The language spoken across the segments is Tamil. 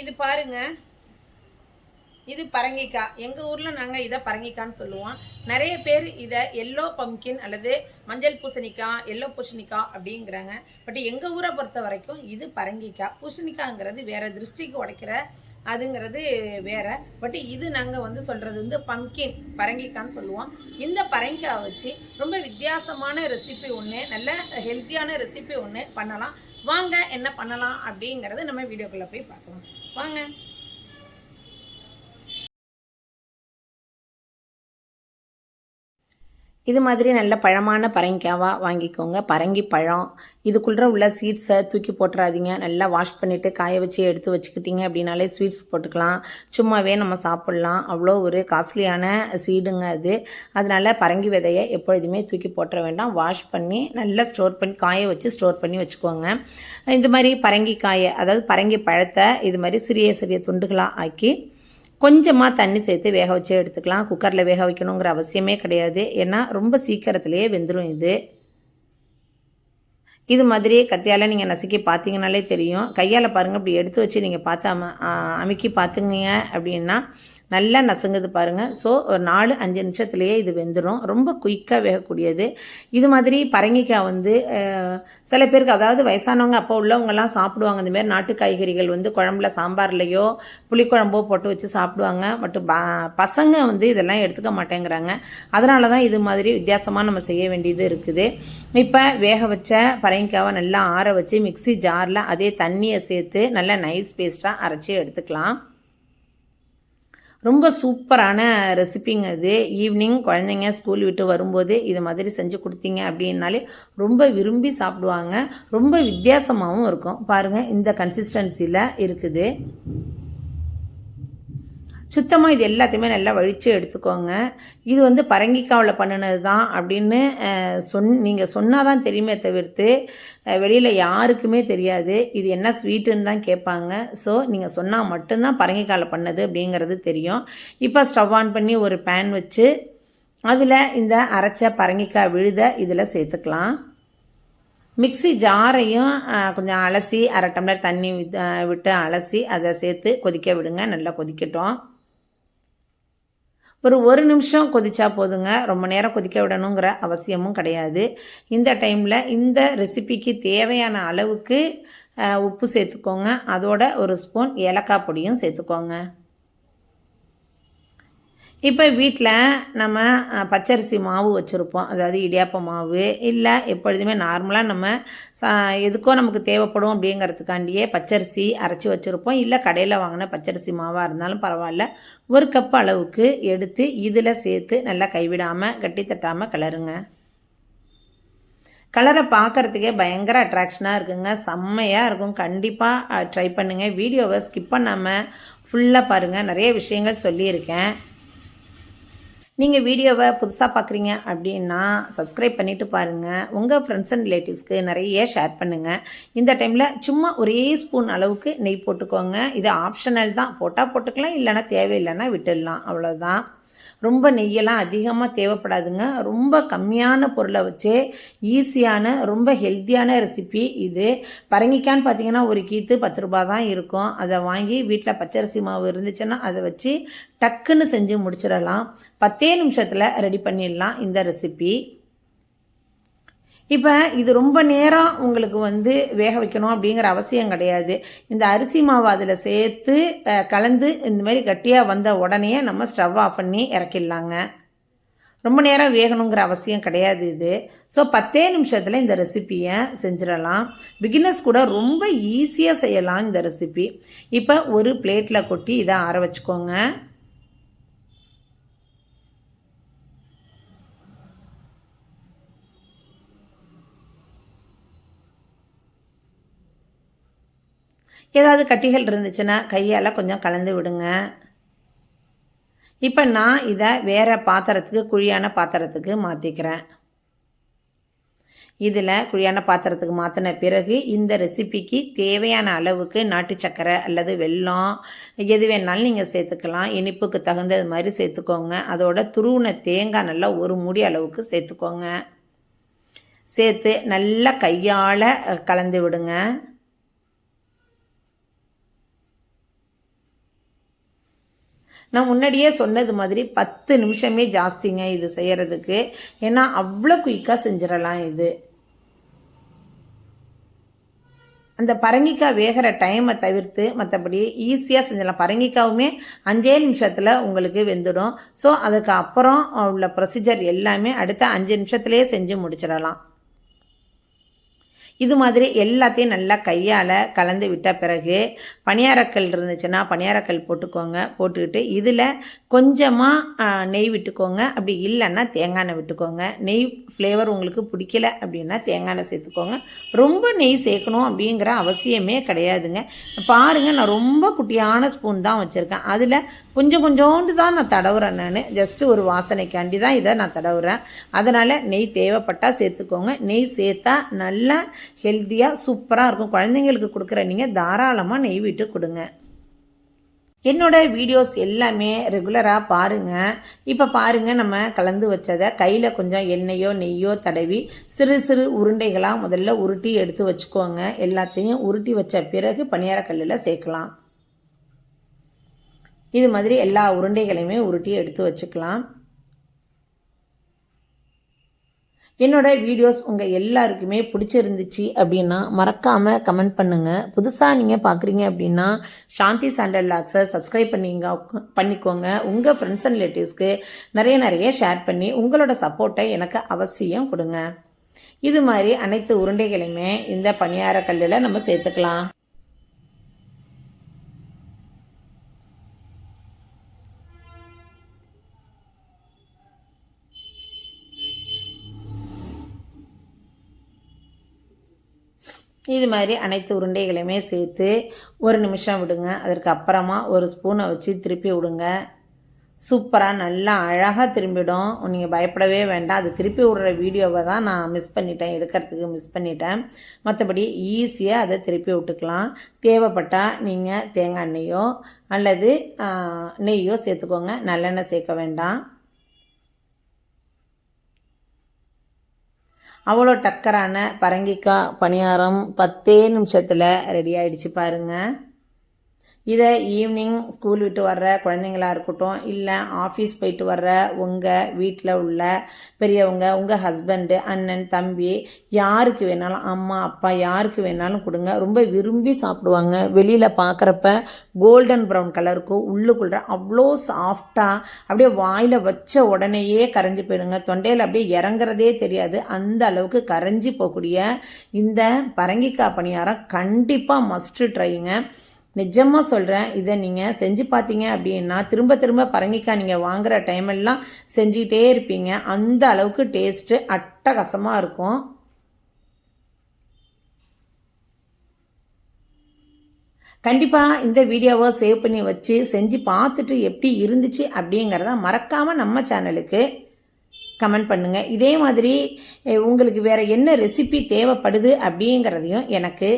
இது பாருங்க, இது பரங்கிக்காய். எங்கள் ஊரில் நாங்கள் இதை பரங்கிக்கான்னு சொல்லுவோம். நிறைய பேர் இதை எல்லோ பம்கின் அல்லது மஞ்சள் பூசணிக்காய், எல்லோ பூசணிக்காய் அப்படிங்கிறாங்க. பட் எங்கள் ஊரை பொறுத்த வரைக்கும் இது பரங்கிக்காய். பூசணிக்காய்ங்கிறது வேறு, திருஷ்டிக்கு உடைக்கிற அதுங்கிறது வேறு. பட் இது நாங்கள் வந்து சொல்கிறது வந்து பம்கின் பரங்கிக்கான்னு சொல்லுவோம். இந்த பரங்கிக்காய் வச்சு ரொம்ப வித்தியாசமான ரெசிபி ஒன்று, நல்ல ஹெல்த்தியான ரெசிபி ஒன்று பண்ணலாம். வாங்க என்ன பண்ணலாம் அப்படிங்கிறது நம்ம வீடியோக்குள்ளே போய் பார்க்கலாம். வாங்க. இது மாதிரி நல்ல பழமான பரங்கிக்காவாக வாங்கிக்கோங்க. பரங்கி பழம் இதுக்குள்ளே உள்ள சீட்ஸை தூக்கி போட்டுறாதீங்க. நல்லா வாஷ் பண்ணிவிட்டு காய வச்சு எடுத்து வச்சுக்கிட்டிங்க அப்படின்னாலே ஸ்வீட்ஸ் போட்டுக்கலாம். சும்மாவே நம்ம சாப்பிட்லாம். அவ்வளோ ஒரு காஸ்ட்லியான சீடுங்க அது. அதனால் பரங்கி விதையை எப்பொழுதுமே தூக்கி போட்டுற வேண்டாம். வாஷ் பண்ணி நல்லா ஸ்டோர் பண்ணி காய வச்சு ஸ்டோர் பண்ணி வச்சுக்கோங்க. இந்த மாதிரி பரங்கிக்காயை, அதாவது பரங்கி பழத்தை இது மாதிரி சிறிய சிறிய துண்டுகளாக ஆக்கி கொஞ்சமாக தண்ணி சேர்த்து வேக வச்சு எடுத்துக்கலாம். குக்கரில் வேக வைக்கணுங்கிற அவசியமே கிடையாது. ஏன்னா ரொம்ப சீக்கிரத்துலேயே வெந்துடும் இது. இது மாதிரி கத்தியால் நீங்கள் நசுக்கி பார்த்தீங்கனாலே தெரியும். கையால் பாருங்கள், இப்படி எடுத்து வச்சு நீங்கள் பார்த்து அமுக்கி பார்த்துங்க அப்படின்னா நல்லா நசுங்குது பாருங்கள். ஸோ ஒரு 4-5 நிமிஷத்துலேயே இது வெந்துடும். ரொம்ப குயிக்காக வேகக்கூடியது. இது மாதிரி பரங்கிக்காய் வந்து சில பேருக்கு, அதாவது வயசானவங்க அப்போ உள்ளவங்கலாம் சாப்பிடுவாங்க. இந்தமாரி நாட்டு காய்கறிகள் வந்து குழம்புல சாம்பார்லையோ புளிக்குழம்போ போட்டு வச்சு சாப்பிடுவாங்க. பட் பசங்க வந்து இதெல்லாம் எடுத்துக்க மாட்டேங்கிறாங்க. அதனால தான் இது மாதிரி வித்தியாசமாக நம்ம செய்ய வேண்டியது இருக்குது. இப்போ வேக வச்ச பரங்கிக்காவை நல்லா ஆற வச்சு மிக்ஸி ஜாரில் அதே தண்ணியை சேர்த்து நல்லா நைஸ் பேஸ்ட்டாக அரைச்சி எடுத்துக்கலாம். ரொம்ப சூப்பரான ரெசிபிங்க இது. ஈவினிங் குழந்தைங்க ஸ்கூல் விட்டு வரும்போது இது மாதிரி செஞ்சு கொடுத்தீங்க அப்படின்னாலே ரொம்ப விரும்பி சாப்பிடுவாங்க. ரொம்ப வித்தியாசமாகவும் இருக்கும். பாருங்கள், இந்த கன்சிஸ்டன்சியில் இருக்குது. சுத்தமாக இது எல்லாத்தையுமே நல்லா வழித்து எடுத்துக்கோங்க. இது வந்து பரங்கிக்காவில் பண்ணினது தான் அப்படின்னு நீங்கள் சொன்னால் தான் தெரியுமே தவிர்த்து வெளியில் யாருக்குமே தெரியாது. இது என்ன ஸ்வீட்டுன்னு தான் கேட்பாங்க. ஸோ நீங்கள் சொன்னால் மட்டும்தான் பரங்கிக்காயில் பண்ணது அப்படிங்கிறது தெரியும். இப்போ ஸ்டவ் ஆன் பண்ணி ஒரு பேன் வச்சு அதில் இந்த அரைச்ச பரங்கிக்காய் விழுத இதில் சேர்த்துக்கலாம். மிக்ஸி ஜாரையும் கொஞ்சம் அலசி 1/2 டம்ளர் தண்ணி விட்டு அலசி அதை சேர்த்து கொதிக்க விடுங்க. நல்லா கொதிக்கட்டும். ஒரு நிமிஷம் கொதிச்சா போதுங்க. ரொம்ப நேரம் கொதிக்க விடணுங்கிற அவசியமும் கிடையாது. இந்த டைமில் இந்த ரெசிபிக்கு தேவையான அளவுக்கு உப்பு சேர்த்துக்கோங்க. அதோட ஒரு ஸ்பூன் ஏலக்காய் பொடியும் சேர்த்துக்கோங்க. இப்போ வீட்டில் நம்ம பச்சரிசி மாவு வச்சுருப்போம். அதாவது இடியாப்ப மாவு, இல்லை எப்பொழுதுமே நார்மலாக நம்ம எதுக்கோ நமக்கு தேவைப்படும் அப்படிங்கிறதுக்காண்டியே பச்சரிசி அரைச்சி வச்சுருப்போம். இல்லை கடையில் வாங்கின பச்சரிசி மாவாக இருந்தாலும் பரவாயில்ல. 1 கப் அளவுக்கு எடுத்து இதில் சேர்த்து நல்லா கைவிடாமல் கட்டி தட்டாமல் கிளறுங்க. கலரை பார்க்குறதுக்கே பயங்கர அட்ராக்ஷனாக இருக்குங்க. செம்மையாக இருக்கும். கண்டிப்பாக ட்ரை பண்ணுங்கள். வீடியோவை ஸ்கிப் பண்ணாமல் ஃபுல்லாக பாருங்கள். நிறைய விஷயங்கள் சொல்லியிருக்கேன். நீங்கள் வீடியோவை புதுசாக பார்க்குறீங்க அப்படின்னா சப்ஸ்கிரைப் பண்ணிவிட்டு பாருங்கள். உங்கள் ஃப்ரெண்ட்ஸ் அண்ட் ரிலேட்டிவ்ஸ்க்கு நிறைய ஷேர் பண்ணுங்கள். இந்த டைமில் சும்மா ஒரே ஸ்பூன் அளவுக்கு நெய் போட்டுக்கோங்க. இது ஆப்ஷனல் தான். போட்டால் போட்டுக்கலாம், இல்லைன்னா தேவையில்லைன்னா விட்டுடலாம். அவ்வளோதான். ரொம்ப நெய்யெல்லாம் அதிகமாக தேவைப்படாதுங்க. ரொம்ப கம்மியான பொருளை வச்சே ஈஸியான ரொம்ப ஹெல்த்தியான ரெசிபி இது. பரங்கிக்கான்னு பார்த்தீங்கன்னா ஒரு கீத்து 10 ரூபா தான் இருக்கும். அதை வாங்கி வீட்டில் பச்சரிசி மாவு இருந்துச்சுன்னா அதை வச்சு டக்குன்னு செஞ்சு முடிச்சிடலாம். 10 நிமிஷத்தில் ரெடி பண்ணிடலாம் இந்த ரெசிபி. இப்போ இது ரொம்ப நேரம் உங்களுக்கு வந்து வேக வைக்கணும் அப்படிங்கிற அவசியம் கிடையாது. இந்த அரிசி மாவு அதில் சேர்த்து கலந்து இந்த மாதிரி கட்டியாக வந்த உடனே நம்ம ஸ்டவ் ஆஃப் பண்ணி இறக்கிடலாங்க. ரொம்ப நேரம் வேகணுங்கிற அவசியம் கிடையாது இது. ஸோ 10 நிமிஷத்தில் இந்த ரெசிப்பியை செஞ்சிடலாம். பிகினர்ஸ் கூட ரொம்ப ஈஸியாக செய்யலாம் இந்த ரெசிபி. இப்போ ஒரு பிளேட்டில் கொட்டி இதை ஆற வச்சுக்கோங்க. ஏதாவது கட்டிகள் இருந்துச்சுன்னா கையால் கொஞ்சம் கலந்து விடுங்க. இப்போ நான் இதை வேறு பாத்திரத்துக்கு, குழியான பாத்திரத்துக்கு மாற்றிக்கிறேன். இதில் குழியான பாத்திரத்துக்கு மாற்றின பிறகு இந்த ரெசிபிக்கு தேவையான அளவுக்கு நாட்டு சர்க்கரை அல்லது வெல்லம் எது வேணாலும் நீங்கள் சேர்த்துக்கலாம். இனிப்புக்கு தகுந்தது மாதிரி சேர்த்துக்கோங்க. அதோட துருவின தேங்காய் நல்லா 1 மூடி அளவுக்கு சேர்த்துக்கோங்க. சேர்த்து நல்லா கையால் கலந்து விடுங்க. நான் முன்னாடியே சொன்னது மாதிரி 10 நிமிஷமே ஜாஸ்திங்க இது செய்கிறதுக்கு. ஏன்னா அவ்வளோ குயிக்காக செஞ்சிடலாம் இது. அந்த பரங்கிக்காய் வேகிற டைமை தவிர்த்து மற்றபடி ஈஸியாக செஞ்சிடலாம். பரங்கிக்காவுமே 5 நிமிஷத்தில் உங்களுக்கு வெந்துடும். ஸோ அதுக்கு அப்புறம் உள்ள ப்ரொசீஜர் எல்லாமே அடுத்த 5 நிமிஷத்துலேயே செஞ்சு முடிச்சிடலாம். இது மாதிரி எல்லாத்தையும் நல்லா கையால் கலந்து விட்ட பிறகு பணியாரக்கல் இருந்துச்சுன்னா பணியாரக்கல் போட்டுக்கோங்க. போட்டுக்கிட்டு இதில் கொஞ்சமாக நெய் விட்டுக்கோங்க. அப்படி இல்லைன்னா தேங்காய் எண்ணெய் விட்டுக்கோங்க. நெய் ஃப்ளேவர் உங்களுக்கு பிடிக்கல அப்படின்னா தேங்காய் எண்ணெய் சேர்த்துக்கோங்க. ரொம்ப நெய் சேர்க்கணும் அப்படிங்கிற அவசியமே கிடையாதுங்க. பாருங்கள், நான் ரொம்ப குட்டியான ஸ்பூன் தான் வச்சுருக்கேன். அதில் கொஞ்சோண்டு தான் நான் தடவுறேன். நான் ஜஸ்ட்டு ஒரு வாசனைக்காண்டி தான் இதை நான் தடவுறேன். அதனால் நெய் தேவைப்பட்டால் சேர்த்துக்கோங்க. நெய் சேர்த்தா நல்லா ஹெல்த்தியாக சூப்பராக இருக்கும். குழந்தைங்களுக்கு கொடுக்குற நீங்கள் தாராளமாக நெய் விட்டு கொடுங்க. என்னோடய வீடியோஸ் எல்லாமே ரெகுலராக பாருங்கள். இப்போ பாருங்கள், நம்ம கலந்து வச்சதை கையில் கொஞ்சம் எண்ணெயோ நெய்யோ தடவி சிறு சிறு உருண்டைகளாக முதல்ல உருட்டி எடுத்து வச்சுக்கோங்க. எல்லாத்தையும் உருட்டி வச்ச பிறகு பணியாரக்கல்லில் சேர்க்கலாம். இது மாதிரி எல்லா உருண்டைகளையுமே உருட்டி எடுத்து வச்சுக்கலாம். என்னோடய வீடியோஸ் உங்கள் எல்லாருக்குமே பிடிச்சிருந்துச்சு அப்படின்னா மறக்காமல் கமெண்ட் பண்ணுங்கள். புதுசாக நீங்கள் பார்க்குறீங்க அப்படின்னா சாந்தி சாண்டல் வ்ளாக்ஸை சப்ஸ்கிரைப் பண்ணிக்கோங்க. உங்கள் ஃப்ரெண்ட்ஸ் அண்ட் ரிலேட்டிவ்ஸ்க்கு நிறைய ஷேர் பண்ணி உங்களோட சப்போர்ட்டை எனக்கு அவசியம் கொடுங்க. இது மாதிரி அனைத்து உருண்டைகளையுமே இந்த பணியார கல்லில் நம்ம சேர்த்துக்கலாம். இது மாதிரி அனைத்து உருண்டைகளையுமே சேர்த்து 1 நிமிஷம் விடுங்க. அதற்கு அப்புறமா ஒரு ஸ்பூனை வச்சு திருப்பி விடுங்க. சூப்பராக நல்லா அழகாக திரும்பிடும். நீங்கள் பயப்படவே வேண்டாம். அது திருப்பி விடுற வீடியோவை தான் நான் எடுக்கிறதுக்கு மிஸ் பண்ணிட்டேன். மற்றபடி ஈஸியாக அதை திருப்பி விட்டுக்கலாம். தேவைப்பட்டால் நீங்கள் தேங்காய் எண்ணெயோ அல்லது நெய்யோ சேர்த்துக்கோங்க. நல்லெண்ணெய் சேர்க்க வேண்டாம். அவ்வளோ டக்கரான பரங்கிக்காய் பணியாரம் 10 நிமிஷத்தில் ரெடி ஆகிடுச்சு பாருங்கள். இதை ஈவினிங் ஸ்கூல் விட்டு வர்ற குழந்தைங்களாக இருக்கட்டும், இல்லை ஆஃபீஸ் போயிட்டு வர்ற உங்கள் வீட்டில் உள்ள பெரியவங்க, உங்கள் ஹஸ்பண்டு, அண்ணன், தம்பி, யாருக்கு வேணாலும், அம்மா அப்பா யாருக்கு வேணாலும் கொடுங்க. ரொம்ப விரும்பி சாப்பிடுவாங்க. வெளியில் பார்க்குறப்ப கோல்டன் ப்ரௌன் கலருக்கும் உள்ளுக்குள்ள அவ்வளோ சாஃப்டாக அப்படியே வாயில் வச்ச உடனேயே கரைஞ்சி போயிடுங்க. தொண்டையில் அப்படியே இறங்குறதே தெரியாது. அந்த அளவுக்கு கரைஞ்சி போகக்கூடிய இந்த பரங்கிக்காய் பணியாரம் கண்டிப்பாக மஸ்ட்டு ட்ரைங்க. நிஜமாக சொல்கிறேன். இதை நீங்கள் செஞ்சு பார்த்தீங்க அப்படின்னா திரும்ப பரங்கிக்காய் நீங்கள் வாங்குகிற டைமெல்லாம் செஞ்சிக்கிட்டே இருப்பீங்க. அந்த அளவுக்கு டேஸ்ட்டு அட்டகாசமாக இருக்கும். கண்டிப்பாக இந்த வீடியோவை சேவ் பண்ணி வச்சு செஞ்சு பார்த்துட்டு எப்படி இருந்துச்சு அப்படிங்கிறத மறக்காமல் நம்ம சேனலுக்கு கமெண்ட் பண்ணுங்கள். இதே மாதிரி உங்களுக்கு வேறு என்ன ரெசிபி தேவைப்படுது அப்படிங்கிறதையும் எனக்கு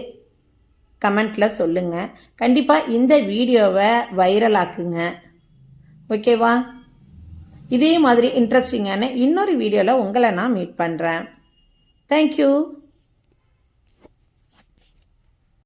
கமெண்ட்டில் சொல்லுங்கள். கண்டிப்பாக இந்த வீடியோவை வைரலாக்குங்க. ஓகேவா? இதே மாதிரி இன்ட்ரெஸ்டிங்கான இன்னொரு வீடியோவில் உங்களை நான் மீட் பண்ணுறேன். தேங்க்யூ.